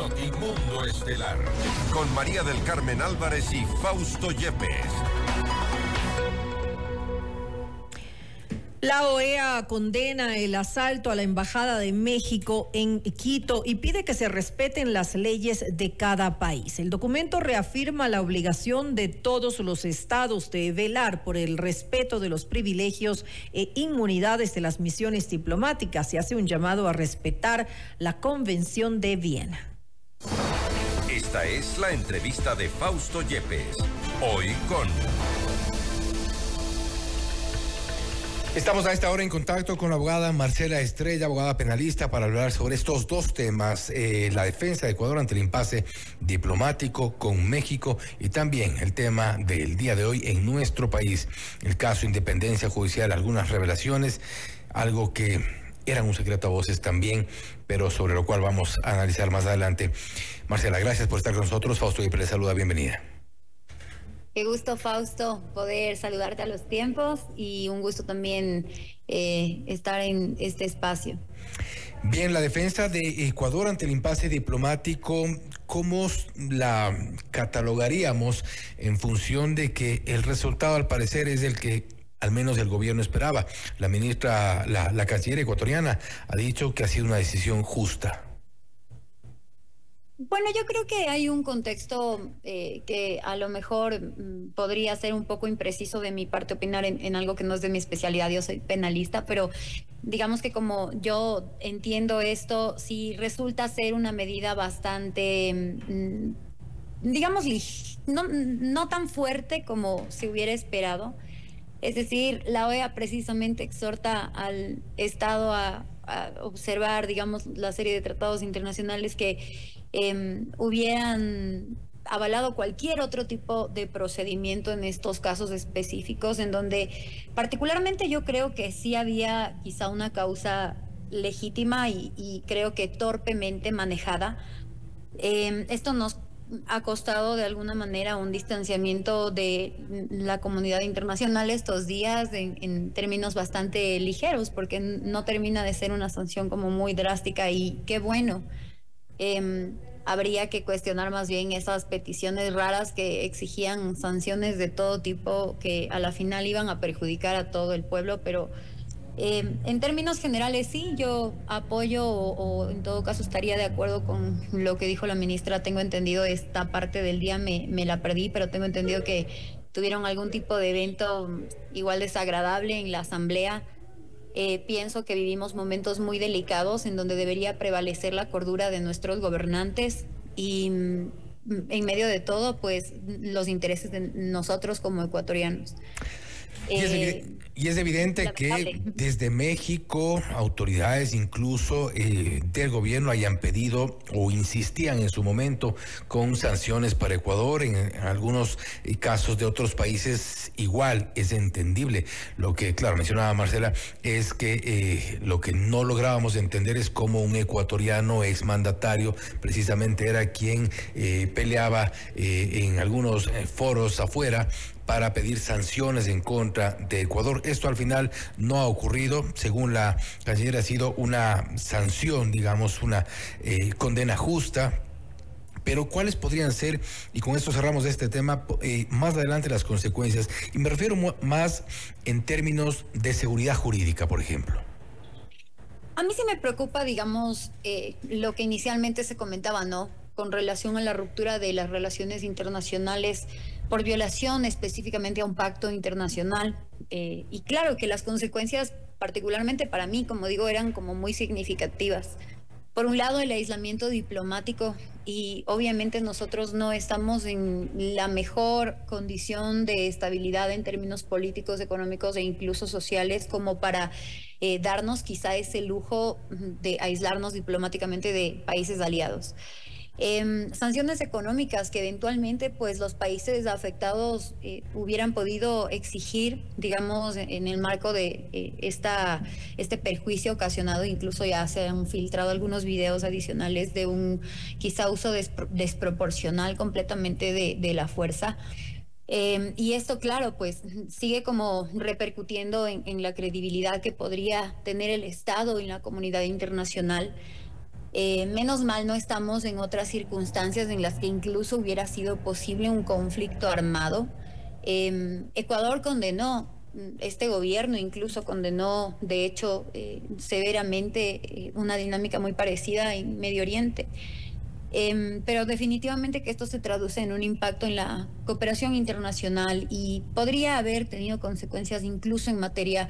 Notimundo Estelar, con María del Carmen Álvarez y Fausto Yepes. La OEA condena el asalto a la Embajada de México en Quito y pide que se respeten las leyes de cada país. El documento reafirma la obligación de todos los estados de velar por el respeto de los privilegios e inmunidades de las misiones diplomáticas y hace un llamado a respetar la Convención de Viena. Esta es la entrevista de Fausto Yepes, hoy con... Estamos a esta hora en contacto con la abogada Marcela Estrella, abogada penalista, para hablar sobre estos dos temas, la defensa de Ecuador ante el impasse diplomático con México y también el tema del día de hoy en nuestro país, el caso Independencia Judicial, algunas revelaciones, algo que eran un secreto a voces también, pero sobre lo cual vamos a analizar más adelante. Marcela, gracias por estar con nosotros. Fausto Yepes le saluda, bienvenida. Qué gusto, Fausto, poder saludarte a los tiempos y un gusto también estar en este espacio. Bien, la defensa de Ecuador ante el impasse diplomático, ¿cómo la catalogaríamos en función de que el resultado al parecer es el que al menos el gobierno esperaba? La ministra, la canciller ecuatoriana ha dicho que ha sido una decisión justa. Bueno, yo creo que hay un contexto que a lo mejor podría ser un poco impreciso de mi parte opinar en algo que no es de mi especialidad. Yo soy penalista, pero digamos que como yo entiendo esto, sí resulta ser una medida bastante, digamos, no tan fuerte como se hubiera esperado. Es decir, la OEA precisamente exhorta al Estado a observar, digamos, la serie de tratados internacionales que hubieran avalado cualquier otro tipo de procedimiento en estos casos específicos, en donde particularmente yo creo que sí había quizá una causa legítima y creo que torpemente manejada. Esto nos ha costado de alguna manera un distanciamiento de la comunidad internacional estos días en términos bastante ligeros, porque no termina de ser una sanción como muy drástica y qué bueno. Habría que cuestionar más bien esas peticiones raras que exigían sanciones de todo tipo que a la final iban a perjudicar a todo el pueblo, pero en términos generales sí, yo apoyo o en todo caso estaría de acuerdo con lo que dijo la ministra. Tengo entendido, esta parte del día me la perdí, pero tengo entendido que tuvieron algún tipo de evento igual desagradable en la asamblea. Pienso que vivimos momentos muy delicados en donde debería prevalecer la cordura de nuestros gobernantes y en medio de todo, pues los intereses de nosotros como ecuatorianos. Y es evidente que desde México, autoridades incluso del gobierno hayan pedido o insistían en su momento con sanciones para Ecuador. En algunos casos de otros países igual es entendible. Lo que, claro, mencionaba Marcela, es que lo que no lográbamos entender es cómo un ecuatoriano exmandatario precisamente era quien peleaba en algunos foros afuera para pedir sanciones en contra de Ecuador. Esto al final no ha ocurrido. Según la canciller, ha sido una sanción, digamos, una condena justa. Pero ¿cuáles podrían ser, y con esto cerramos este tema, más adelante las consecuencias? Y me refiero más en términos de seguridad jurídica, por ejemplo. A mí sí me preocupa, digamos, lo que inicialmente se comentaba, ¿no? Con relación a la ruptura de las relaciones internacionales por violación específicamente a un pacto internacional. Y claro que las consecuencias, particularmente para mí, como digo, eran como muy significativas. Por un lado, el aislamiento diplomático y obviamente nosotros no estamos en la mejor condición de estabilidad en términos políticos, económicos e incluso sociales como para darnos quizá ese lujo de aislarnos diplomáticamente de países aliados. Sanciones económicas que eventualmente pues los países afectados hubieran podido exigir, digamos, en el marco de este perjuicio ocasionado. Incluso ya se han filtrado algunos videos adicionales de un quizá uso desproporcional completamente de la fuerza. Y esto, claro, pues sigue como repercutiendo en la credibilidad que podría tener el Estado en la comunidad internacional. Menos mal no estamos en otras circunstancias en las que incluso hubiera sido posible un conflicto armado. Ecuador condenó, este gobierno incluso condenó, de hecho, severamente una dinámica muy parecida en Medio Oriente. Pero definitivamente que esto se traduce en un impacto en la cooperación internacional y podría haber tenido consecuencias incluso en materia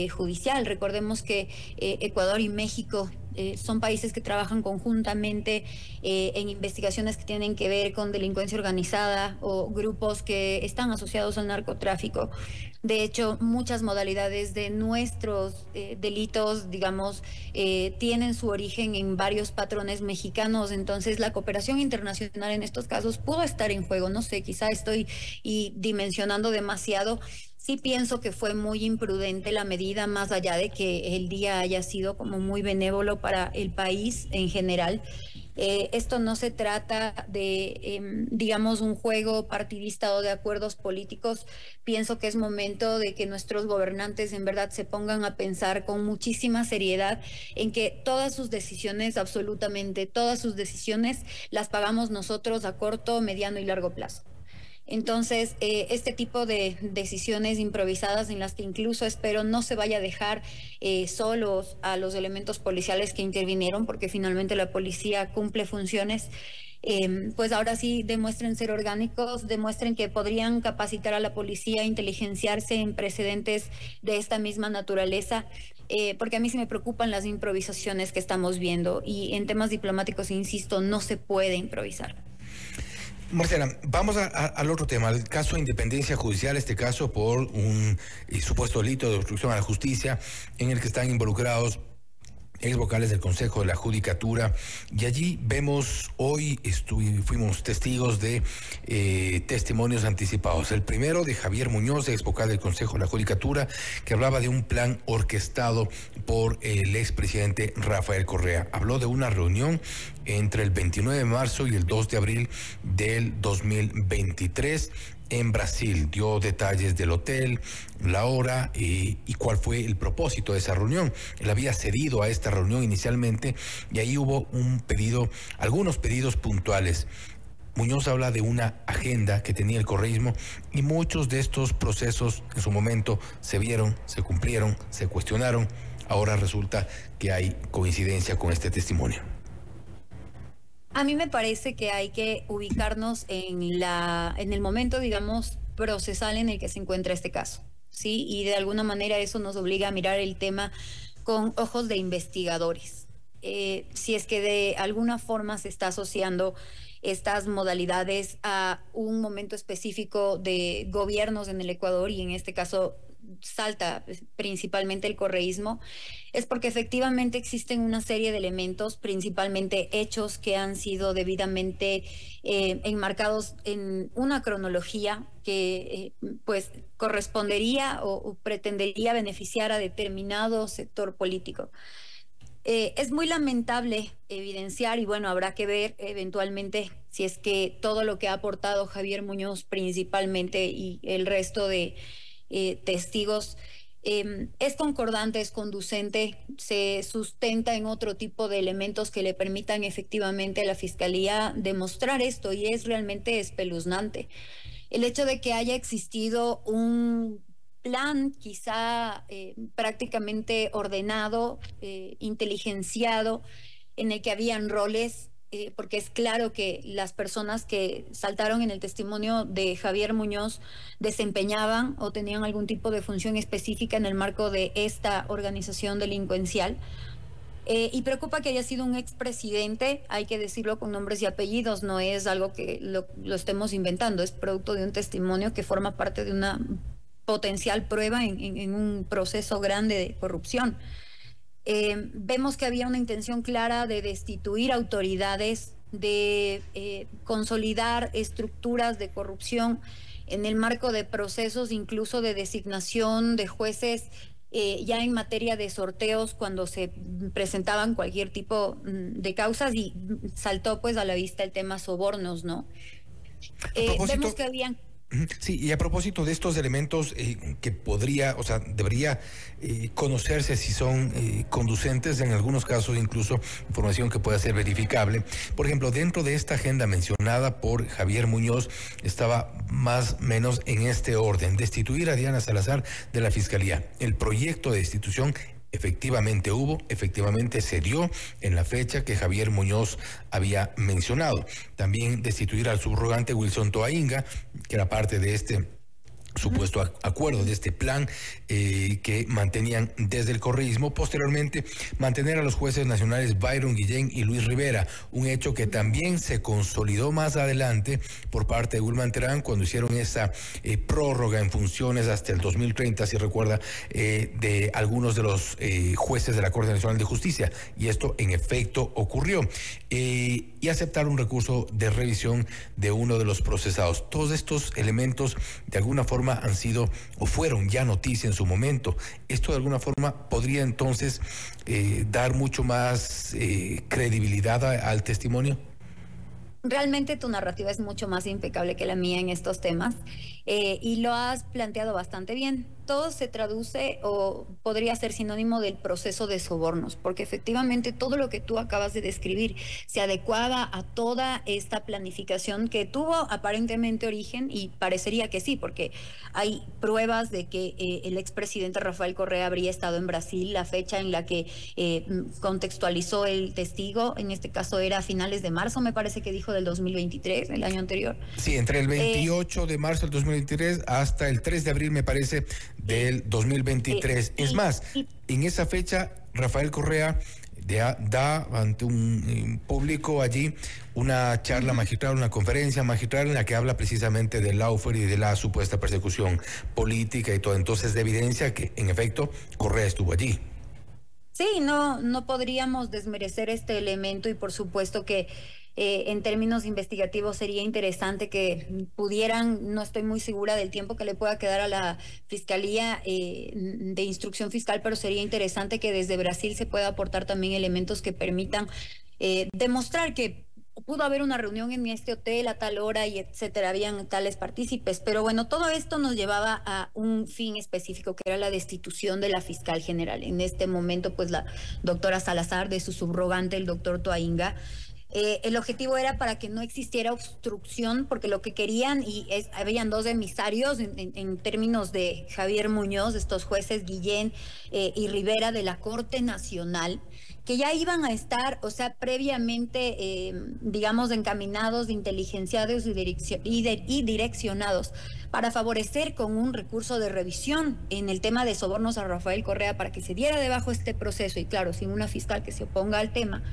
judicial. Recordemos que Ecuador y México son países que trabajan conjuntamente en investigaciones que tienen que ver con delincuencia organizada o grupos que están asociados al narcotráfico. De hecho, muchas modalidades de nuestros delitos, digamos, tienen su origen en varios patrones mexicanos. Entonces, la cooperación internacional en estos casos pudo estar en juego. No sé, quizá estoy dimensionando demasiado. Sí pienso que fue muy imprudente la medida, más allá de que el día haya sido como muy benévolo para el país en general. Esto no se trata de, digamos, un juego partidista o de acuerdos políticos. Pienso que es momento de que nuestros gobernantes en verdad se pongan a pensar con muchísima seriedad en que todas sus decisiones, absolutamente todas sus decisiones, las pagamos nosotros a corto, mediano y largo plazo. Entonces, este tipo de decisiones improvisadas en las que incluso espero no se vaya a dejar solos a los elementos policiales que intervinieron, porque finalmente la policía cumple funciones, pues ahora sí demuestren ser orgánicos, demuestren que podrían capacitar a la policía, inteligenciarse en precedentes de esta misma naturaleza. Porque a mí sí me preocupan las improvisaciones que estamos viendo y en temas diplomáticos, insisto, no se puede improvisar. Marcela, vamos al otro tema, el caso de independencia judicial, este caso por un supuesto delito de obstrucción a la justicia en el que están involucrados ex vocales del Consejo de la Judicatura, y allí vemos, hoy fuimos testigos de testimonios anticipados. El primero de Javier Muñoz, ex vocal del Consejo de la Judicatura, que hablaba de un plan orquestado por el expresidente Rafael Correa. Habló de una reunión entre el 29 de marzo y el 2 de abril del 2023 en Brasil. Dio detalles del hotel, la hora y cuál fue el propósito de esa reunión. Él había cedido a esta reunión inicialmente y ahí hubo algunos pedidos puntuales. Muñoz habla de una agenda que tenía el correísmo y muchos de estos procesos en su momento se vieron, se cumplieron, se cuestionaron. Ahora resulta que hay coincidencia con este testimonio. A mí me parece que hay que ubicarnos en el momento, digamos, procesal en el que se encuentra este caso, ¿sí? Y de alguna manera eso nos obliga a mirar el tema con ojos de investigadores. Si es que de alguna forma se está asociando estas modalidades a un momento específico de gobiernos en el Ecuador, y en este caso salta principalmente el correísmo, es porque efectivamente existen una serie de elementos, principalmente hechos que han sido debidamente enmarcados en una cronología que pues correspondería o pretendería beneficiar a determinado sector político. Es muy lamentable evidenciar, y bueno, habrá que ver eventualmente si es que todo lo que ha aportado Javier Muñoz principalmente y el resto de testigos es concordante, es conducente, se sustenta en otro tipo de elementos que le permitan efectivamente a la Fiscalía demostrar esto, y es realmente espeluznante. El hecho de que haya existido un plan quizá prácticamente ordenado, inteligenciado, en el que habían roles, porque es claro que las personas que saltaron en el testimonio de Javier Muñoz desempeñaban o tenían algún tipo de función específica en el marco de esta organización delincuencial. Y preocupa que haya sido un expresidente, hay que decirlo con nombres y apellidos, no es algo que lo estemos inventando, es producto de un testimonio que forma parte de una potencial prueba en un proceso grande de corrupción. Vemos que había una intención clara de destituir autoridades, de consolidar estructuras de corrupción en el marco de procesos incluso de designación de jueces ya en materia de sorteos cuando se presentaban cualquier tipo de causas, y saltó pues a la vista el tema sobornos, ¿no? Vemos que habían... Sí, y a propósito de estos elementos que podría, o sea, debería conocerse si son conducentes, en algunos casos incluso información que pueda ser verificable. Por ejemplo, dentro de esta agenda mencionada por Javier Muñoz estaba más o menos en este orden: destituir a Diana Salazar de la Fiscalía. El proyecto de destitución efectivamente se dio en la fecha que Javier Muñoz había mencionado. También destituir al subrogante Wilson Toainga, que era parte de este supuesto acuerdo, de este plan que mantenían desde el correísmo. Posteriormente, mantener a los jueces nacionales Byron Guillén y Luis Rivera, un hecho que también se consolidó más adelante por parte de Wilman Terán cuando hicieron esa prórroga en funciones hasta el 2030, si recuerda, de algunos de los jueces de la Corte Nacional de Justicia, y esto en efecto ocurrió, y aceptar un recurso de revisión de uno de los procesados. Todos estos elementos de alguna forma han sido o fueron ya noticia en su momento. Esto de alguna forma podría entonces dar mucho más credibilidad al testimonio. Realmente tu narrativa es mucho más impecable que la mía en estos temas, y lo has planteado bastante bien. Todo se traduce o podría ser sinónimo del proceso de sobornos, porque efectivamente todo lo que tú acabas de describir se adecuaba a toda esta planificación que tuvo aparentemente origen, y parecería que sí, porque hay pruebas de que el expresidente Rafael Correa habría estado en Brasil. La fecha en la que contextualizó el testigo, en este caso era a finales de marzo, me parece que dijo, del 2023, el año anterior. Sí, entre el 28 de marzo del 2023 hasta el 3 de abril, me parece, del 2023. Es más, en esa fecha, Rafael Correa da ante un público allí una charla magistral, una conferencia magistral en la que habla precisamente del lawfare y de la supuesta persecución política y todo. Entonces, de evidencia que, en efecto, Correa estuvo allí. Sí, no podríamos desmerecer este elemento, y por supuesto que en términos investigativos sería interesante que pudieran, no estoy muy segura del tiempo que le pueda quedar a la Fiscalía de Instrucción Fiscal, pero sería interesante que desde Brasil se pueda aportar también elementos que permitan demostrar que pudo haber una reunión en este hotel a tal hora y etcétera, habían tales partícipes. Pero bueno, todo esto nos llevaba a un fin específico, que era la destitución de la fiscal general. En este momento, pues la doctora Salazar, de su subrogante, el doctor Toainga. El objetivo era para que no existiera obstrucción, porque lo que querían, habían dos emisarios en términos de Javier Muñoz, estos jueces Guillén y Rivera de la Corte Nacional, que ya iban a estar, o sea, previamente, digamos, encaminados, inteligenciados y direccionados para favorecer con un recurso de revisión en el tema de sobornos a Rafael Correa, para que se diera debajo este proceso, y claro, sin una fiscal que se oponga al tema,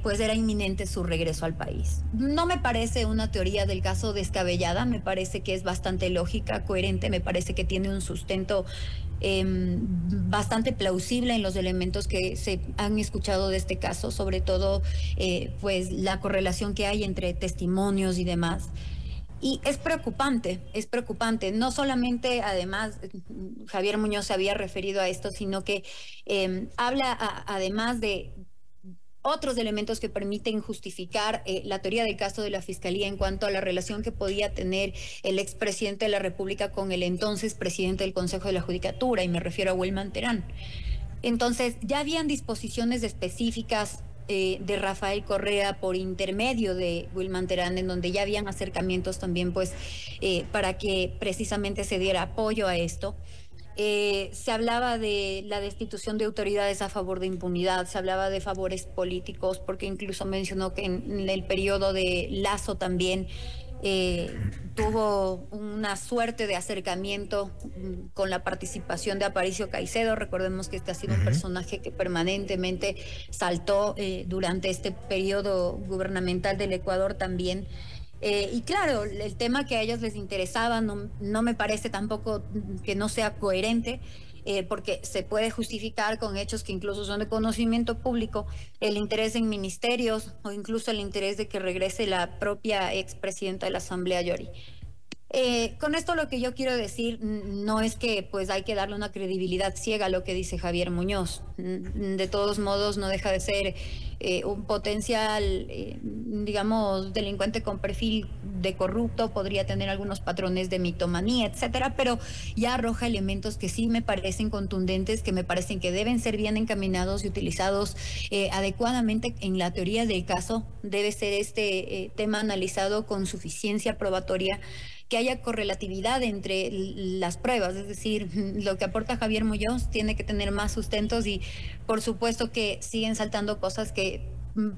pues era inminente su regreso al país. No me parece una teoría del caso descabellada, me parece que es bastante lógica, coherente, me parece que tiene un sustento bastante plausible en los elementos que se han escuchado de este caso, sobre todo pues la correlación que hay entre testimonios y demás. Y es preocupante, no solamente, además, Javier Muñoz se había referido a esto, sino que habla además de otros elementos que permiten justificar la teoría del caso de la Fiscalía en cuanto a la relación que podía tener el expresidente de la República con el entonces presidente del Consejo de la Judicatura, y me refiero a Wilman Terán. Entonces, ya habían disposiciones específicas de Rafael Correa por intermedio de Wilman Terán, en donde ya habían acercamientos también, pues, para que precisamente se diera apoyo a esto. Se hablaba de la destitución de autoridades a favor de impunidad, se hablaba de favores políticos, porque incluso mencionó que en el periodo de Lazo también tuvo una suerte de acercamiento con la participación de Aparicio Caicedo. Recordemos que este ha sido un personaje que permanentemente saltó durante este periodo gubernamental del Ecuador también. Y claro, el tema que a ellos les interesaba no me parece tampoco que no sea coherente, porque se puede justificar con hechos que incluso son de conocimiento público, el interés en ministerios o incluso el interés de que regrese la propia expresidenta de la Asamblea, Yori. Con esto lo que yo quiero decir no es que pues hay que darle una credibilidad ciega a lo que dice Javier Muñoz. De todos modos no deja de ser un potencial, digamos, delincuente con perfil de corrupto, podría tener algunos patrones de mitomanía, etcétera, pero ya arroja elementos que sí me parecen contundentes, que me parecen que deben ser bien encaminados y utilizados adecuadamente en la teoría del caso. Debe ser este tema analizado con suficiencia probatoria, que haya correlatividad entre las pruebas, es decir, lo que aporta Javier Muñoz tiene que tener más sustentos y por supuesto que siguen saltando cosas que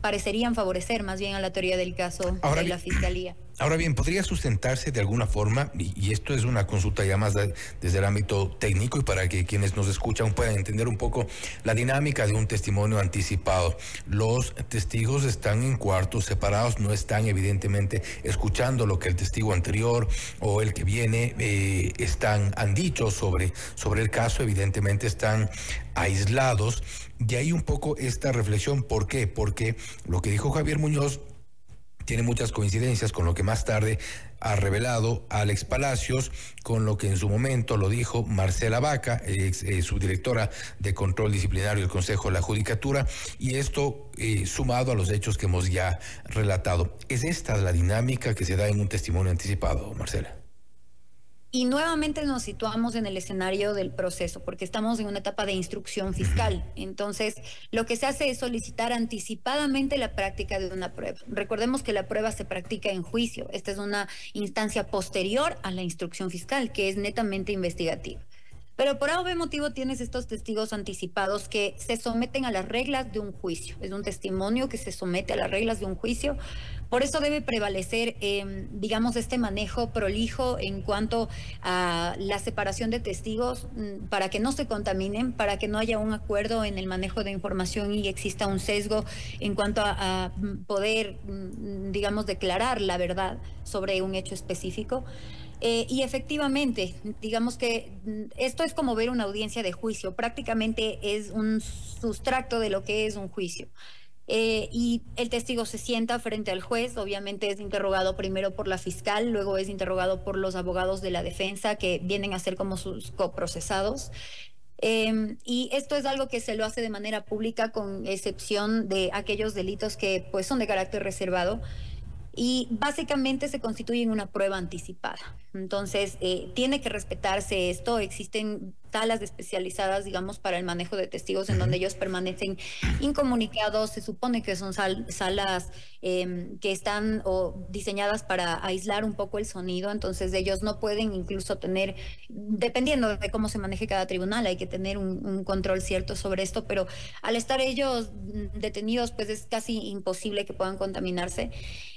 parecerían favorecer más bien a la teoría del caso de la Fiscalía. Ahora bien, ¿podría sustentarse de alguna forma, y esto es una consulta ya más desde el ámbito técnico y para que quienes nos escuchan puedan entender un poco la dinámica de un testimonio anticipado? Los testigos están en cuartos separados, no están evidentemente escuchando lo que el testigo anterior o el que viene han dicho sobre el caso, evidentemente están aislados. Y hay un poco esta reflexión, ¿por qué? Porque lo que dijo Javier Muñoz tiene muchas coincidencias con lo que más tarde ha revelado Alex Palacios, con lo que en su momento lo dijo Marcela Vaca, subdirectora de Control Disciplinario del Consejo de la Judicatura, y esto sumado a los hechos que hemos ya relatado. ¿Es esta la dinámica que se da en un testimonio anticipado, Marcela? Y nuevamente nos situamos en el escenario del proceso, porque estamos en una etapa de instrucción fiscal. Entonces, lo que se hace es solicitar anticipadamente la práctica de una prueba. Recordemos que la prueba se practica en juicio. Esta es una instancia posterior a la instrucción fiscal, que es netamente investigativa. Pero por algún motivo tienes estos testigos anticipados que se someten a las reglas de un juicio. Es un testimonio que se somete a las reglas de un juicio. Por eso debe prevalecer, digamos, este manejo prolijo en cuanto a la separación de testigos para que no se contaminen, para que no haya un acuerdo en el manejo de información y exista un sesgo en cuanto a poder, digamos, declarar la verdad sobre un hecho específico. Y efectivamente, digamos que esto es como ver una audiencia de juicio, prácticamente es un sustracto de lo que es un juicio. Y el testigo se sienta frente al juez, obviamente es interrogado primero por la fiscal, luego es interrogado por los abogados de la defensa que vienen a ser como sus coprocesados. Y esto es algo que se lo hace de manera pública con excepción de aquellos delitos que pues son de carácter reservado. Y básicamente se constituye en una prueba anticipada. Entonces, tiene que respetarse esto. Existen salas especializadas, digamos, para el manejo de testigos en donde ellos permanecen incomunicados. Se supone que son salas que están diseñadas para aislar un poco el sonido. Entonces, ellos no pueden incluso tener, dependiendo de cómo se maneje cada tribunal, hay que tener un control cierto sobre esto. Pero al estar ellos detenidos, pues es casi imposible que puedan contaminarse.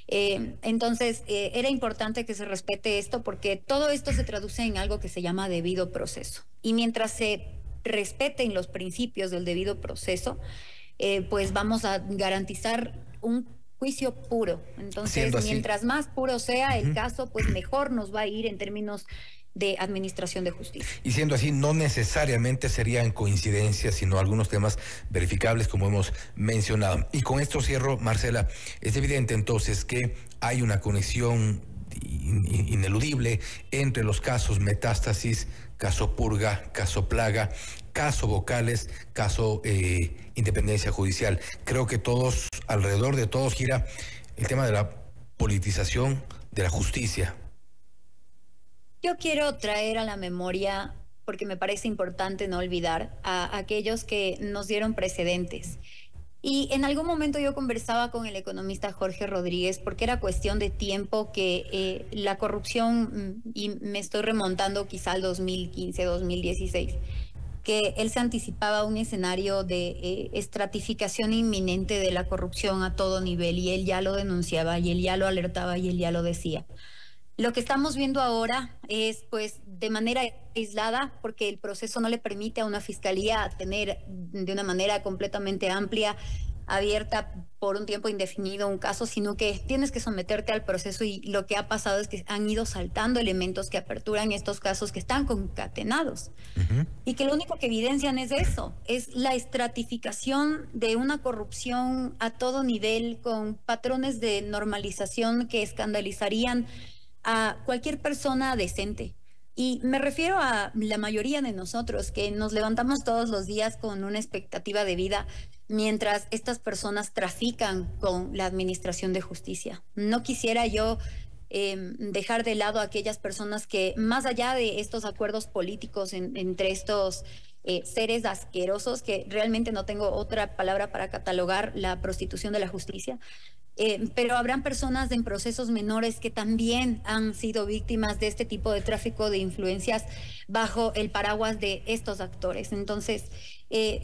Entonces, era importante que se respete esto porque todo esto se traduce en algo que se llama debido proceso. Y mientras se respeten los principios del debido proceso, pues vamos a garantizar un juicio puro. Entonces, mientras más puro sea el caso, pues mejor nos va a ir en términos de administración de justicia. Y siendo así, no necesariamente serían coincidencias, sino algunos temas verificables, como hemos mencionado. Y con esto cierro, Marcela. Es evidente entonces que hay una conexión ineludible entre los casos Metástasis, caso Purga, caso Plaga, caso Vocales, caso Independencia Judicial. Creo que alrededor de todos gira el tema de la politización de la justicia. Yo quiero traer a la memoria, porque me parece importante no olvidar, a aquellos que nos dieron precedentes. Y en algún momento yo conversaba con el economista Jorge Rodríguez, porque era cuestión de tiempo que la corrupción, y me estoy remontando quizá al 2015, 2016, que él se anticipaba a un escenario de estratificación inminente de la corrupción a todo nivel, y él ya lo denunciaba, y él ya lo alertaba, y él ya lo decía. Lo que estamos viendo ahora es, pues, de manera aislada, porque el proceso no le permite a una fiscalía tener de una manera completamente amplia, abierta por un tiempo indefinido un caso, sino que tienes que someterte al proceso, y lo que ha pasado es que han ido saltando elementos que aperturan estos casos que están concatenados. Y que lo único que evidencian es eso, es la estratificación de una corrupción a todo nivel, con patrones de normalización que escandalizarían a cualquier persona decente. Y me refiero a la mayoría de nosotros que nos levantamos todos los días con una expectativa de vida mientras estas personas trafican con la administración de justicia. No quisiera yo dejar de lado a aquellas personas que, más allá de estos acuerdos políticos entre estos seres asquerosos, que realmente no tengo otra palabra para catalogar la prostitución de la justicia, pero habrán personas en procesos menores que también han sido víctimas de este tipo de tráfico de influencias bajo el paraguas de estos actores. Entonces,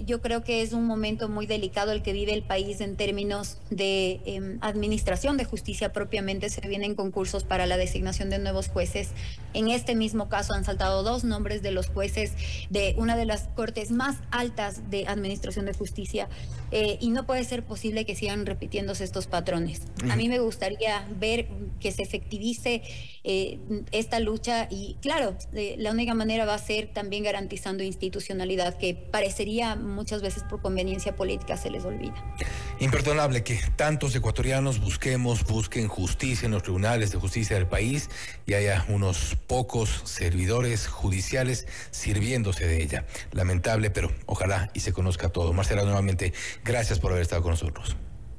yo creo que es un momento muy delicado el que vive el país en términos de administración de justicia propiamente. Se vienen concursos para la designación de nuevos jueces. En este mismo caso han saltado 2 nombres de los jueces de una de las cortes más altas de administración de justicia, y no puede ser posible que sigan repitiéndose estos patrones. A mí me gustaría ver que se efectivice esta lucha y, claro, la única manera va a ser también garantizando institucionalidad, que parecería muchas veces por conveniencia política se les olvida. Imperdonable que tantos ecuatorianos busquen justicia en los tribunales de justicia del país y haya unos pocos servidores judiciales sirviéndose de ella. Lamentable, pero ojalá y se conozca todo. Marcela, nuevamente, gracias por haber estado con nosotros.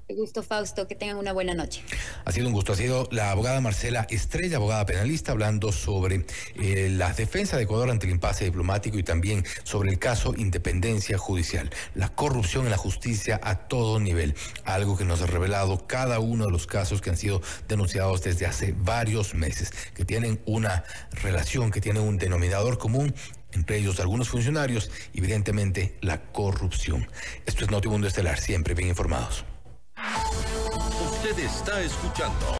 Qué gusto, Fausto, que tengan una buena noche. Ha sido un gusto. Ha sido la abogada Marcela Estrella, abogada penalista, hablando sobre la defensa de Ecuador ante el impasse diplomático y también sobre el caso Independencia Judicial, la corrupción en la justicia a todo nivel, algo que nos ha revelado cada uno de los casos que han sido denunciados desde hace varios meses, que tienen una relación, que tienen un denominador común, entre ellos algunos funcionarios, y evidentemente la corrupción. Esto es Notimundo Estelar, siempre bien informados. Usted está escuchando